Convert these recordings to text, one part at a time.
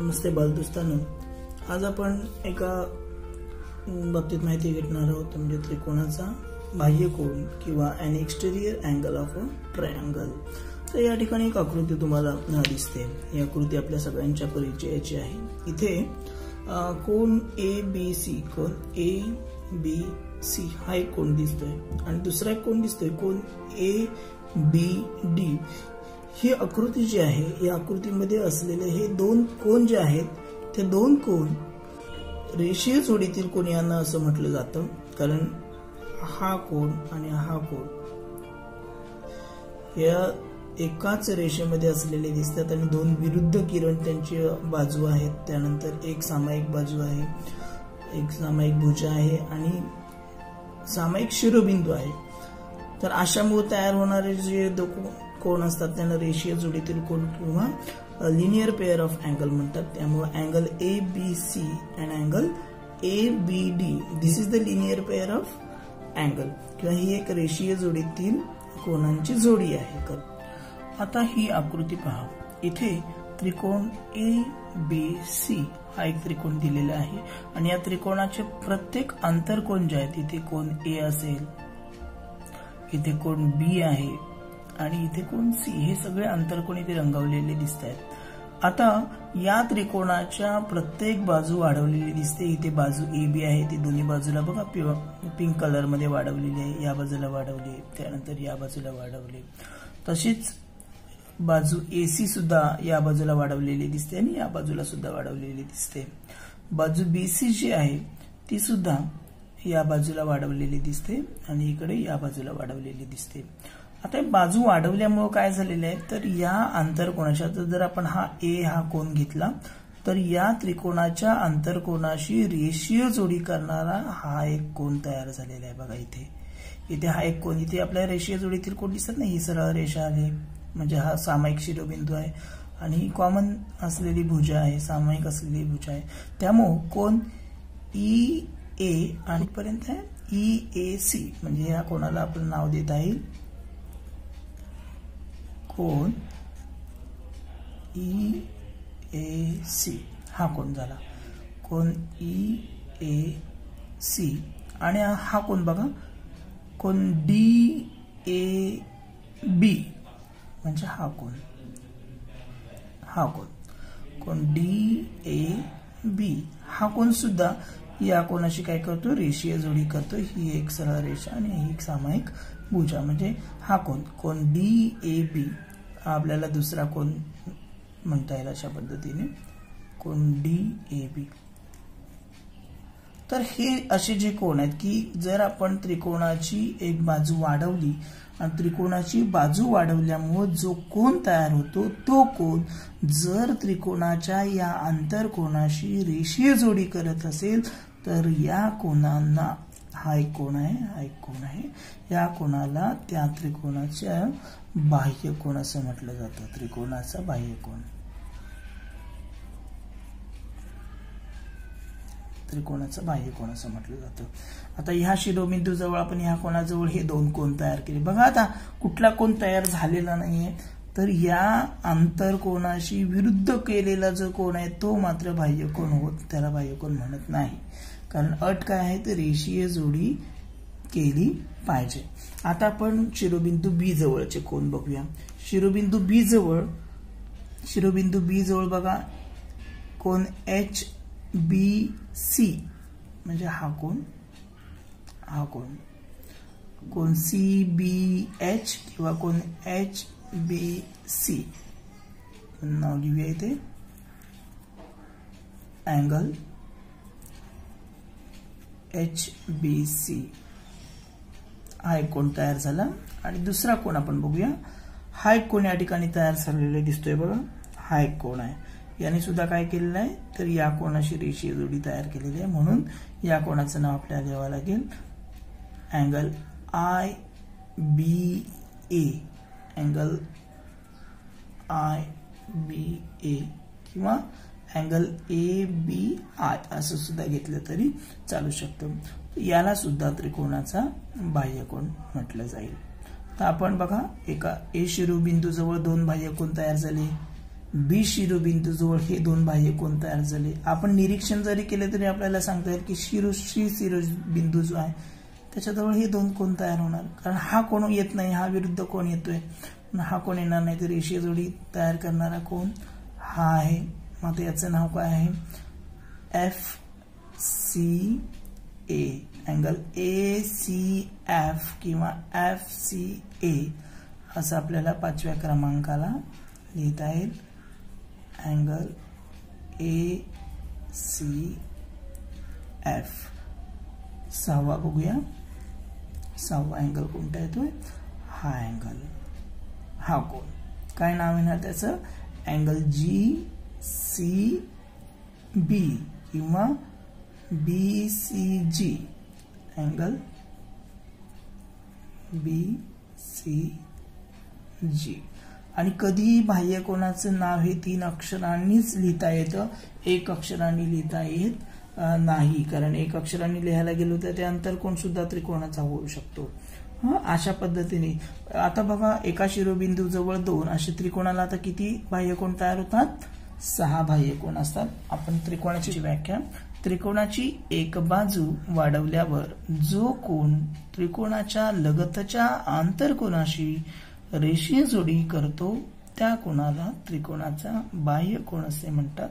नमस्ते बालदोस्तांनो, आज आपण एका बाबतीत माहिती घेणार आहोत, म्हणजे त्रिकोणाचा बाह्य कोन किंवा an exterior angle of a triangle. तर या ठिकाणी एक आकृती तुम्हाला दिसते। ही आकृती आपल्या सगळ्यांच्या परिचयाची आहे। इथे कोन ABC, कोन ABC हा एक कोन दिसतोय आणि दुसरा एक कोन दिसतोय, कोन ABD। ही आकृती जी आहे, या आकृतीमध्ये असलेले हे दोन कोन जे आहेत, ते दोन कोन रेषीय जोडीतील कोन यांना असं म्हटलं जातं, कारण हा कोन आणि हा कोन या एकाच रेषेमध्ये असलेले दिसतात आणि दोन विरुद्ध किरण त्यांची बाजू आहेत। त्यानंतर एक सामायिक बाजू आहे, एक सामायिक भुजा आहे आणि सामायिक शिरोबिंदू आहे। तर अशामुळे तयार होणारे जे कोन असतात त्यांना रेषीय जोडीतील कोन किंवा लिनियर पेअर ऑफ अँगल म्हणतात। त्यामुळे angle ABC and angle ABD, this is the linear pair of angle, किंवा ही एक रेषीय जोडीतील कोनांची जोडी आहे। आता ही आकृती पहा। इथे त्रिकोण ABC हा एक त्रिकोण दिलेला आहे आणि या त्रिकोणाचे प्रत्येक आंतरकोन जे आहेत, इथे कोन A असेल, इथे कोन B आहे आणि इथे कोन C, हे सगळे आंतरकोन इथे रंगवलेले दिसत आहेत। आता या त्रिकोणाच्या प्रत्येक बाजू वाढवलेली दिसते। इथे बाजू AB आहे, ती दोन्ही बाजूला बघा पिंक कलर मध्ये वाढवलेली आहे। या बाजूला वाढवली, त्यानंतर या बाजूला वाढवली। तशीच बाजू AC सुद्धा या बाजूला वाढवलेली दिसते आणि या बाजूला सुद्धा वाढवलेली दिसते। बाजू BC जी आहे ती सुद्धा या बाजूला वाढवलेली दिसते आणि इकडे या बाजूला वाढवलेली दिसते। आता बाजू वाढवल्यामुळे काय झालेलं आहे, तर या आंतरकोनाच्या, जर आपण हा A हा कोन घेतला तर या त्रिकोणाच्या आंतरकोनाशी रेषीय जोडी करणारा हा एक कोन तयार झालेला आहे। बघा इथे हा एक कोन, इथे आपल्या रेषीय जोडीतील कोन दिसत नाही, ही सरळ रेषा आहे, म्हणजे हा सामायिक शिरोबिंदू आहे आणि ही कॉमन असलेली भुजा आहे, सामायिक असलेली भुजा आहे। त्यामुळे कोन EA आणि पर्यंत आहे EAC, म्हणजे या कोनाला आपण नाव देता येईल कोन EAC। हा कोन झाला कोन EAC आणि हा कोन बघा कोन DAB, म्हणजे हा कोन कोन DAB हा कोन सुद्धा या कोनाशी काय करतो, रेषीय जोडी करतो। ही एक सरळ रेषा आणि ही एक सामायिक भुजा, म्हणजे हा कोन DAB आपल्याला दुसरा कोन म्हणता येईल अशा पद्धतीने, कोन DAB। तर हे असे जे कोन आहेत की जर आपण त्रिकोणाची एक बाजू वाढवली आणि त्रिकोणाची बाजू वाढवल्यामुळे जो कोन तयार होतो, तो कोन जर त्रिकोणाच्या या आंतरकोनाशी रेषीय जोडी करत असेल तर या कोनांना, हा एक कोन आहे, हा एक कोन आहे, या कोनाला त्या त्रिकोणाच्या बाह्य कोन असं म्हटलं जातं। त्रिकोणाचा बाह्य कोन, त्रिकोणाचा बाह्य कोन असं म्हटलं जातं। आता ह्या शिरोबिंदू जवळ आपण ह्या कोनाजवळ हे दोन कोन तयार केले। बघा आता कुठला कोन तयार झालेला नाहीये, तर या आंतरकोनाशी विरुद्ध केलेला जो कोन आहे तो मात्र बाह्य कोन होत, त्याला बाह्य कोन म्हणत नाही, कारण अट काय आहे, तर रेषीय जोडी केली पाहिजे। आता आपण शिरोबिंदू B जवळचे कोन बघूया। शिरोबिंदू B जवळ बघा कोन HBC, म्हणजे हा कोन कोन CBH किंवा कोन HBC नाव लिहूया इथे, अँगल HBC हा एक कोन तयार झाला। आणि दुसरा कोन आपण बघूया। हा एक कोन या ठिकाणी तयार झालेला दिसतोय बघा, हा एक कोन आहे, याने सुद्धा काय केलेलं आहे, तर या कोनाशी रेषीय जोडी तयार केलेली आहे, म्हणून या कोनाचं नाव आपल्याला द्यावं लागेल अँगल IBA, अँगल IBA किंवा अँगल ABI असं सुद्धा घेतलं तरी चालू शकतं। याला सुद्धा त्रिकोणाचा बाह्य कोन म्हटलं जाईल। तर आपण बघा एका A शिरोबिंदू जवळ दोन बाह्य कोन तयार झाले, बी शिरोबिंदू जवळ हे दोन बाह्यकोन तयार झाले. आपण निरीक्षण जरी केले तरी आपल्याला सांगता येईल की सी शिरोबिंदू जो आहे त्याच्याजवळ हे दोन कोन तयार होणार, कारण हा कोण येत नाही, हा विरुद्ध कोण येतोय, हा कोण येणार नाही. तर रेषीय जोडी तयार करणारा कोण हा आहे. मग याचं नाव काय आहे? FCA, अँगल ACF किंवा FCA असं आपल्याला 5व्या क्रमांकाला लिहिता येईल. Angle ACF. 6वा बघूया. 6वा अँगल कोणता येतोय? हा अँगल, हा कोण काय नाव येणार त्याचं? अँगल GCB किंवा BCG. Angle BCG. आणि कधी बाह्यकोनाचं नाव हे 3 अक्षरांनीच लिहिता येतं, 1 अक्षरांनी लिहिता येत नाही, कारण 1 अक्षरांनी लिहायला गेलो तर ते अंतरकोन सुद्धा त्रिकोणाचा होऊ शकतो. अशा पद्धतीने आता बघा, एका शिरोबिंदू जवळ 2 असे त्रिकोणाला आता किती बाह्यकोन तयार होतात? 6 बाह्यकोन असतात. आपण त्रिकोणाची व्याख्या, त्रिकोणाची एक बाजू वाढवल्यावर जो कोन त्रिकोणाच्या लगतच्या आंतरकोनाशी रेषीय जोडी करतो त्या कोणाला त्रिकोणाचा बाह्यकोन असे म्हणतात.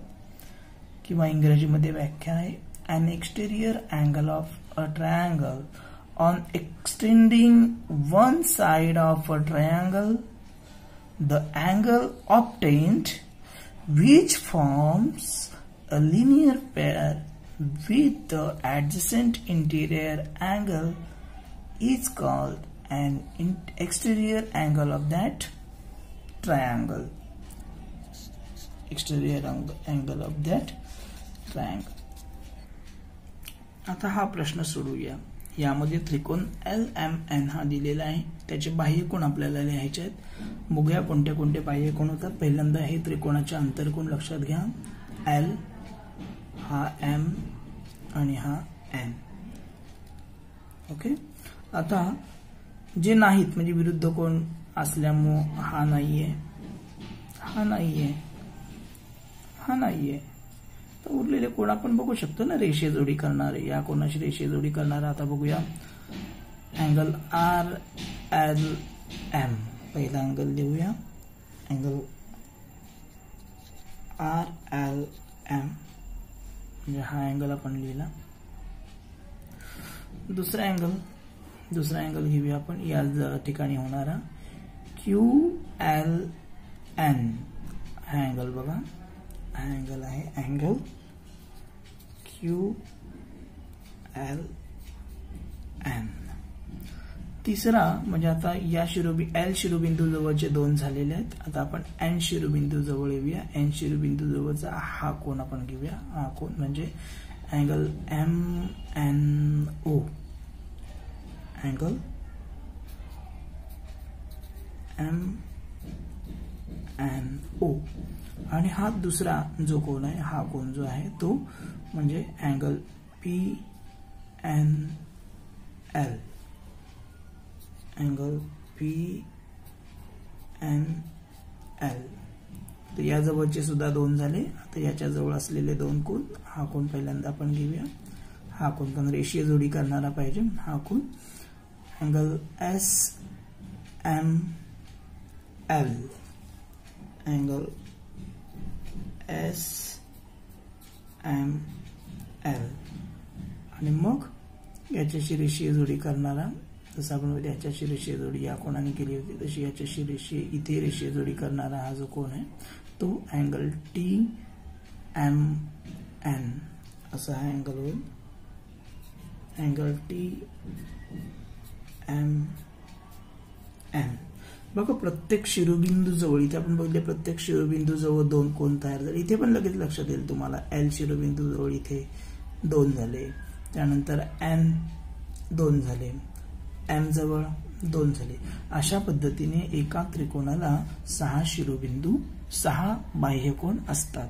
किंवा इंग्रजीमध्ये व्याख्या आहे, an exterior angle of a triangle on extending one side of a triangle, the angle obtained which forms a linear pair with the adjacent interior angle is called an exterior angle of that triangle. Exterior angle of that triangle. आता हा प्रश्न सोडूया. यामध्ये त्रिकोण LMN हा दिलेला आहे, त्याचे बाह्यकोन आपल्याला लिहायचे आहेत. बघूया कोणते कोणते बाह्यकोन होतात. पहिल्यांदा हे त्रिकोणाचे आंतरकोन लक्षात घ्या. L, हा M आणि हा N. ओके. आता जे नाहीत म्हणजे विरुद्ध कोन असल्यामुळे हा नाहीये, हा नाहीये, हा नाहीये, तर उरलेले कोण आपण बघू शकतो ना रेषीय जोडी करणारे. या कोणाशी रेषीय जोडी करणारा आता बघूया. अँगल RLM, पहिला अँगल लिहूया. अँगल RLM म्हणजे हा अँगल आपण लिहिला. दुसरा अँगल घेऊया आपण या ठिकाणी होणारा QLN. हा अँगल बघा, हा अँगल आहे अँगल QLN. तिसरा म्हणजे आता या L शिरोबिंदू जवळचे 2 झालेले आहेत. आता आपण N शिरोबिंदू जवळ येऊया. N शिरोबिंदू जवळचा हा कोन आपण घेऊया. हा कोन म्हणजे अँगल MNO. Angle MNO. आणि हा दुसरा जो कोन आहे, हा कोन जो आहे तो म्हणजे अँगल PNL. Angle PNL. तर या जवळचे सुद्धा 2 झाले. आता याच्या जवळ असलेले 2 कोन, हा कोन पहिल्यांदा आपण घेऊया. हा कोन पण रेषीय जोडी करणारा पाहिजे. हा कोन अँगल SML. Angle SML. आणि मग याच्याशी रेषीय जोडी करणारा, जसं आपण याच्याशी रेषीय जोडी या कोणाने केली होती तशी याच्याशी इथे रेषीय जोडी करणारा हा जो कोन आहे तो अँगल TMN असा हा अँगल होईल. Angle TMN. बघा, प्रत्येक शिरोबिंदू जवळ इथे आपण बघितले, प्रत्येक शिरोबिंदू जवळ 2 कोन तयार झाले. इथे पण लगेच लक्षात येईल तुम्हाला. L शिरोबिंदू जवळ इथे 2 झाले, त्यानंतर N 2 झाले, M जवळ 2 झाले. अशा पद्धतीने एका त्रिकोणाला 6 शिरोबिंदू, 6 बाह्यकोन असतात.